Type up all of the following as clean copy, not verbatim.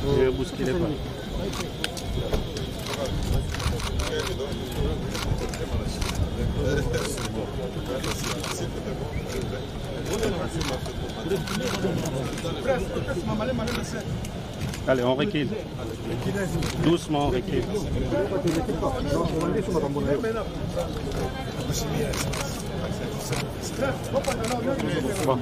Ne bousculez pas. Allez, on recule. Doucement, on recule. Bon.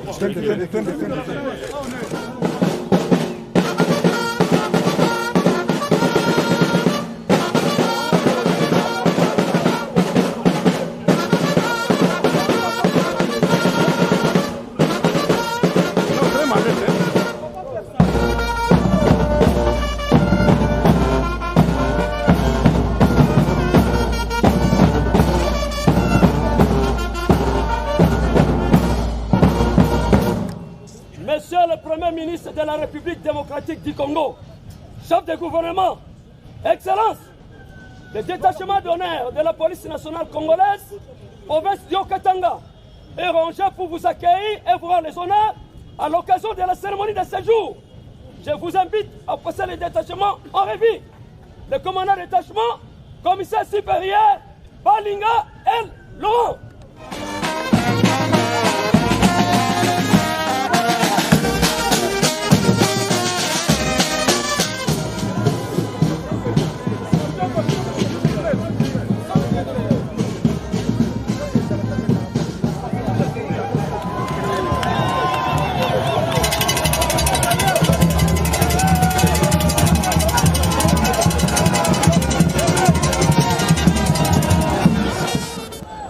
Monsieur le Premier ministre de la République démocratique du Congo, chef de gouvernement, Excellence, le détachement d'honneur de la police nationale congolaise, province d'Okatanga, est rangé pour vous accueillir et vous rendre les honneurs à l'occasion de la cérémonie de séjour. Je vous invite à passer le détachement en revue. Le commandant de détachement, commissaire supérieur, Balinga L. Laurent.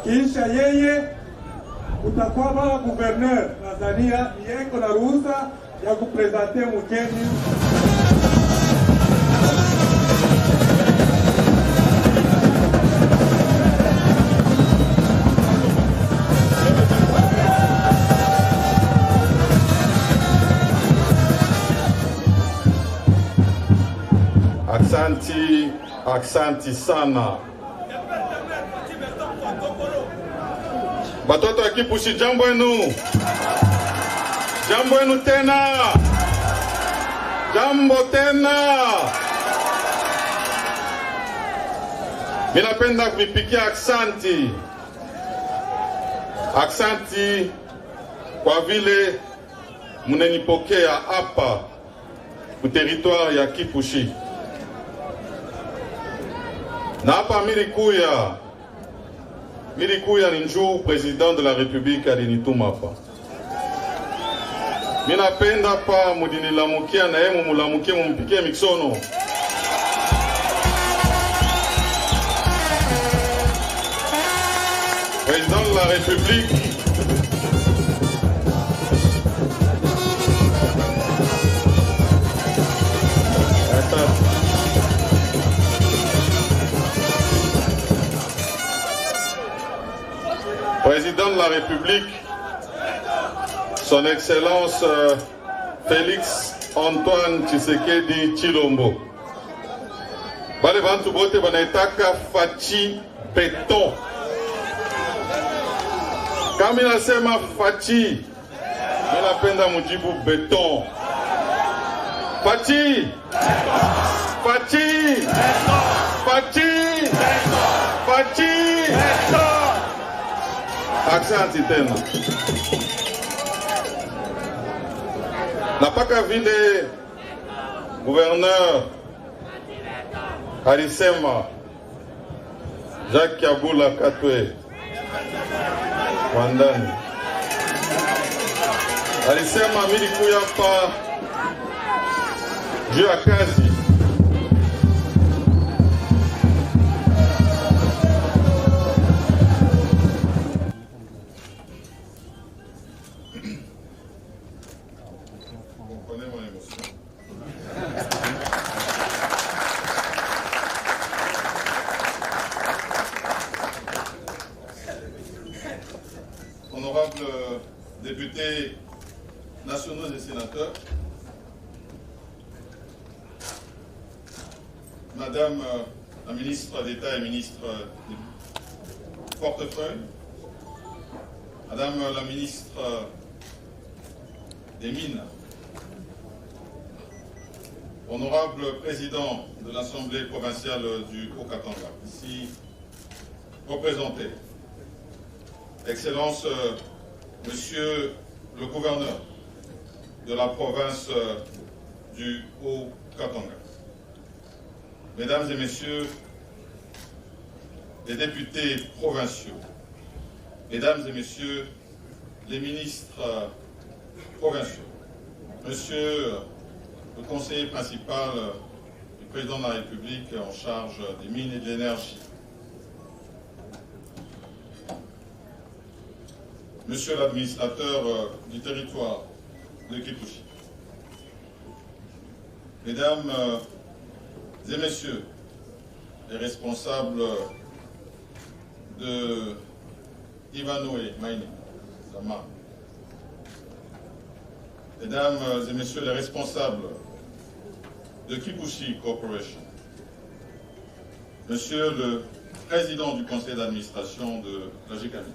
Kisha yeye utakuwa baba gouverneur Tanzania yeko na ruhusa ya kupresente mgeni. Aksanti sana. Batoto wa Kipushi, jambo yenu. Jambo yenu tena. Jambo tena. Mimi napenda kuipikia aksanti. Aksanti kwa vile mnanipokea hapa ku territoire ya Kipushi. Na hapa Milikuya ni njoo président de la République alinituma hapa. Mimi napenda pa mudinilamukia na yeye mumulamukie mumpikie miksono. Président de la République. Président de la République, son Excellence Félix Antoine Tshisekedi Tshilombo. Bale bantu bote banaitaka Fachi Beton. Kama nasema Fachi, mimi napenda mujibu Beton. Fachi! Fachi! Fachi! Fachi! Aksanti tena. Napaka vile gouverneur alisema Jacques Kabula Katwe Wandani alisema milikuya pa juu ya kazi. Honorables députés nationaux et sénateurs, Madame la ministre d'État et ministre du portefeuille, Madame la ministre des Mines, honorable président de l'Assemblée provinciale du Haut-Katanga, ici représenté, Excellence, Monsieur le gouverneur de la province du Haut-Katanga, Mesdames et Messieurs les députés provinciaux, Mesdames et Messieurs les ministres provinciaux, Monsieur le conseiller principal du président de la République en charge des mines et de l'énergie, Monsieur l'administrateur du territoire de Kipushi, Mesdames et Messieurs les responsables de Ivanhoe Mining, Sama, Mesdames et Messieurs les responsables de Kipushi Corporation, Monsieur le président du conseil d'administration de la GKMI,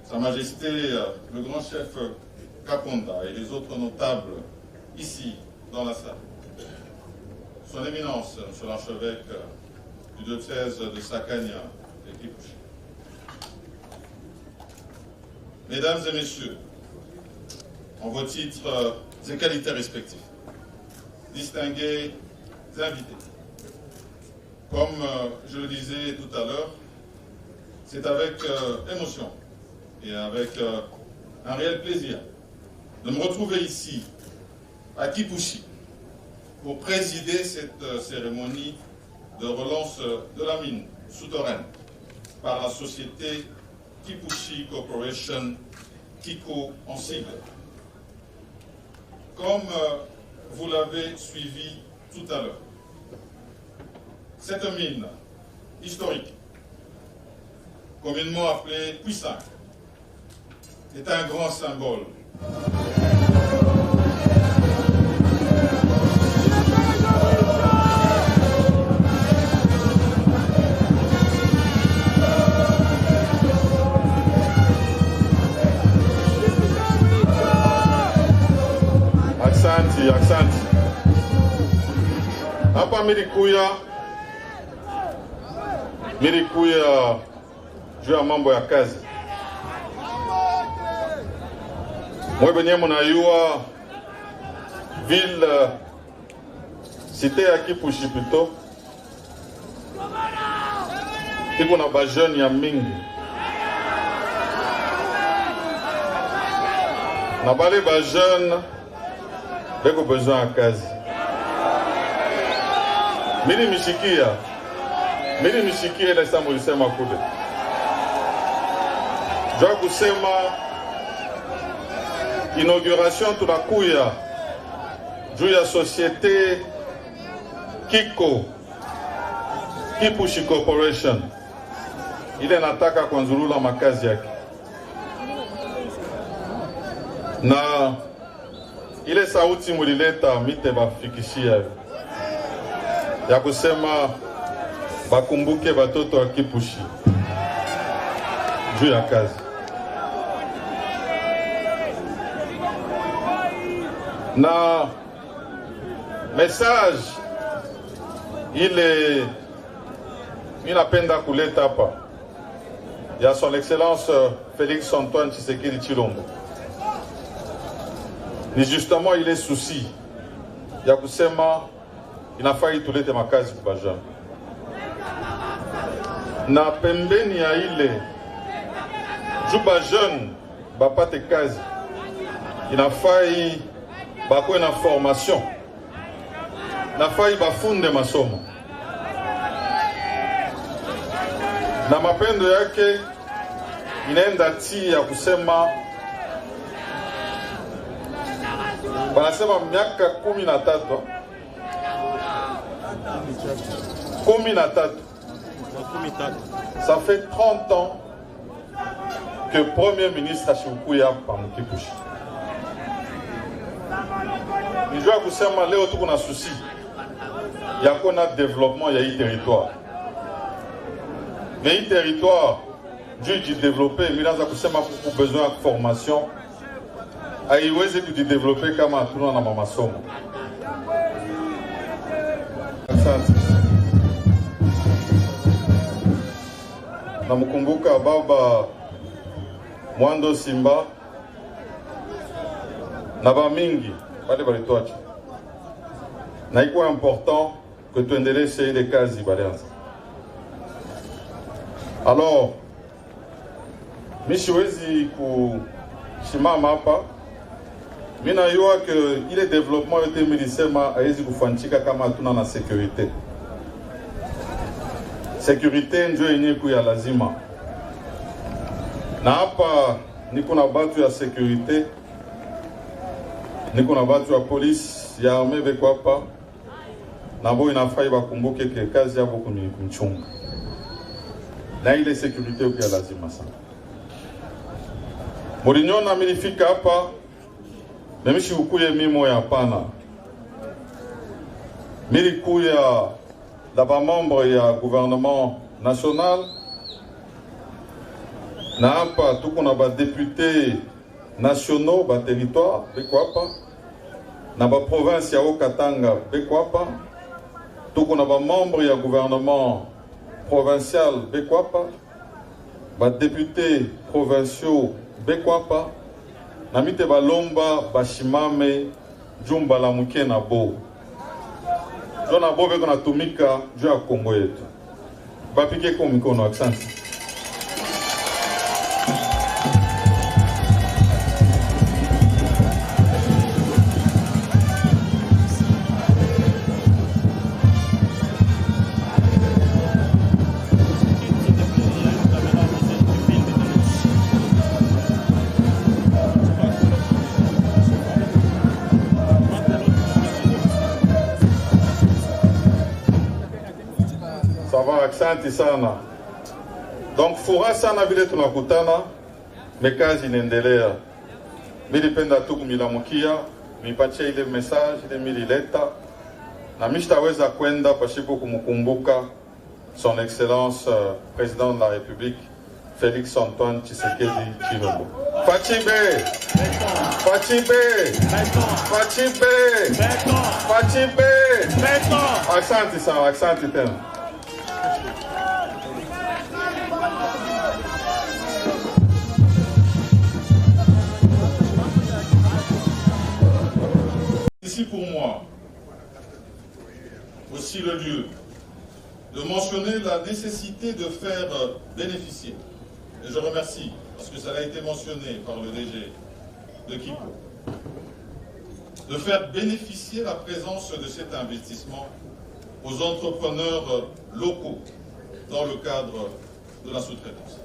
Sa Majesté le grand chef Kaponda et les autres notables ici dans la salle, Son Éminence, Monsieur l'archevêque du diocèse de Sakania et Kipushi, Mesdames et Messieurs, en vos titres et qualités respectifs, distingués invités. Comme je le disais tout à l'heure, c'est avec émotion et avec un réel plaisir de me retrouver ici, à Kipushi, pour présider cette cérémonie de relance de la mine souterraine par la société Kipushi Corporation, KICO en sigle. Comme vous l'avez suivi tout à l'heure, cette mine historique, communément appelée Puissant, est un grand symbole. Asante. Hapa milikuya juu ya mambo ya kazi. Mwe benye munayua ville cité ya Kipushi plutôt iko na ba jeune ya mingi. Na bale ba jeune beko besoin ya kazi. Mili mishikia ile samu lisema kule. Jwa kusema inauguration tunakuya juu ya société KICO, Kipushi Corporation. Ile nataka kuanzulula makazi yake. Na ile sauti mulileta mite bafikishia ya kusema bakumbuke batoto wa Kipushi juu ya kazi. Na message ile ninapenda kuleta hapa ya son excellence Félix Antoine Tshisekedi Tshilombo ni justement ile souci ya kusema inafai tulete makazi kwa bajana. Na pembeni ya ile juba jeune bapate kazi inafai bakwe na formation, nafai bafunde masomo. Na mapendo yake inaenda ti ya kusema wanasema miaka 13 ça fait 30 ans que le premier ministre a Choukuya par Kipushi. Je dois vous dire que leo tuko na souci ya kona développement ya hii territoire. Mais hii territoire du développer, minaza kusema pour besoin de formation haiwezi kujidevelope kama hatuna na masomo. Asante. Namkumbuka baba Mwando Simba na ba mingi wale balitoacha, na iko important que tuendeleshe ile kazi balianza. Alors mi siwezi kusimama hapa, mi najua ke ile development yote milisema haiwezi kufanchika kama hatuna na security. Security ndio yenye kuya lazima, na hapa niko na batu ya security, niko na batu ya polisi ya arme beko hapa, na bo inafai bakumbuke ke kazi yabo kumchunga, na ile security kuya lazima sana. Murinyona milifika hapa, nemishi ukuye mimo ya pana. Milikuya la ba membre ya gouvernement national, na hapa tuko na ba députés nationaux ba territoire beko hapa, na ba province ya Okatanga beko hapa, tuko na ba membre ya gouvernement provincial beko hapa, ba députés provinciaux beko hapa, na mite balomba bashimame jumba la muke na bo. Jona bo beko na tumika juu ya Kongo yetu. Bapike kwa mikono, asante. Asante sana. Donc furaha sana vile tunakutana, mekazi inaendelea. Milipenda tu kumilamukia, mipatia ile message ile milileta, na mishitaweza kwenda pasipo kumkumbuka son excellence président de la République Félix Antoine Tshisekedi Tshilombo. Fachibe, Fachibe, Fachibe, Fachibe. Asante sana, asante tena. Ici pour moi aussi le lieu de mentionner la nécessité de faire bénéficier, et je remercie parce que ça a été mentionné par le DG de Kipo, de faire bénéficier la présence de cet investissement aux entrepreneurs locaux dans le cadre de la sous-traitance.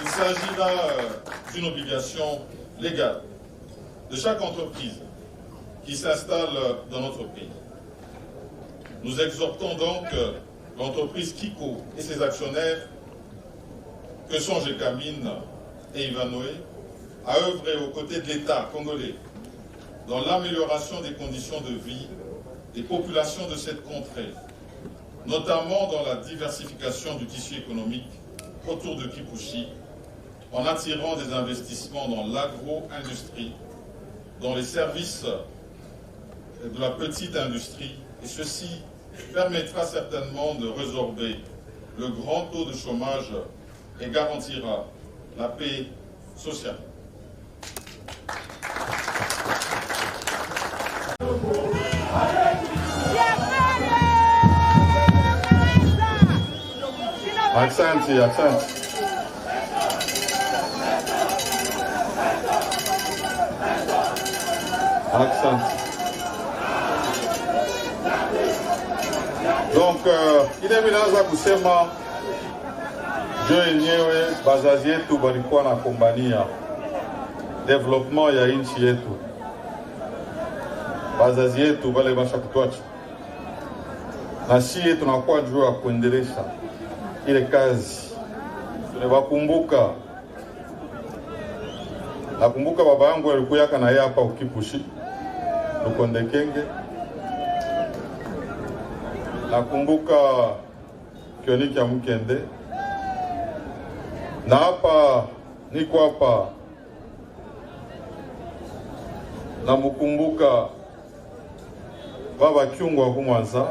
Il s'agit là d'une obligation légale de chaque entreprise qui s'installe dans notre pays. Nous exhortons donc l'entreprise Kiko et ses actionnaires, que sont Gécamine et Ivanoé, à œuvrer aux côtés de l'État congolais dans l'amélioration des conditions de vie des populations de cette contrée, notamment dans la diversification du tissu économique autour de Kipushi, en attirant des investissements dans l'agro-industrie, dans les services de la petite industrie, et ceci permettra certainement de résorber le grand taux de chômage et garantira la paix sociale. Asante, asante. Asante. Donc, ile minaanza kusema jo yenyewe bazazi yetu balikuwa na kombania development ya nchi yetu. Bazazi yetu bale basha kutuacha, na sie tunakuwa juu ya kuendelesha ile kazi. Tunawakumbuka, nakumbuka baba yangu alikuwa na yeye hapa Ukipushi Lukondekenge. Nakumbuka Kioniki ya Mkende, na hapa niko hapa na mkumbuka Baba Kyungwa Kumwanza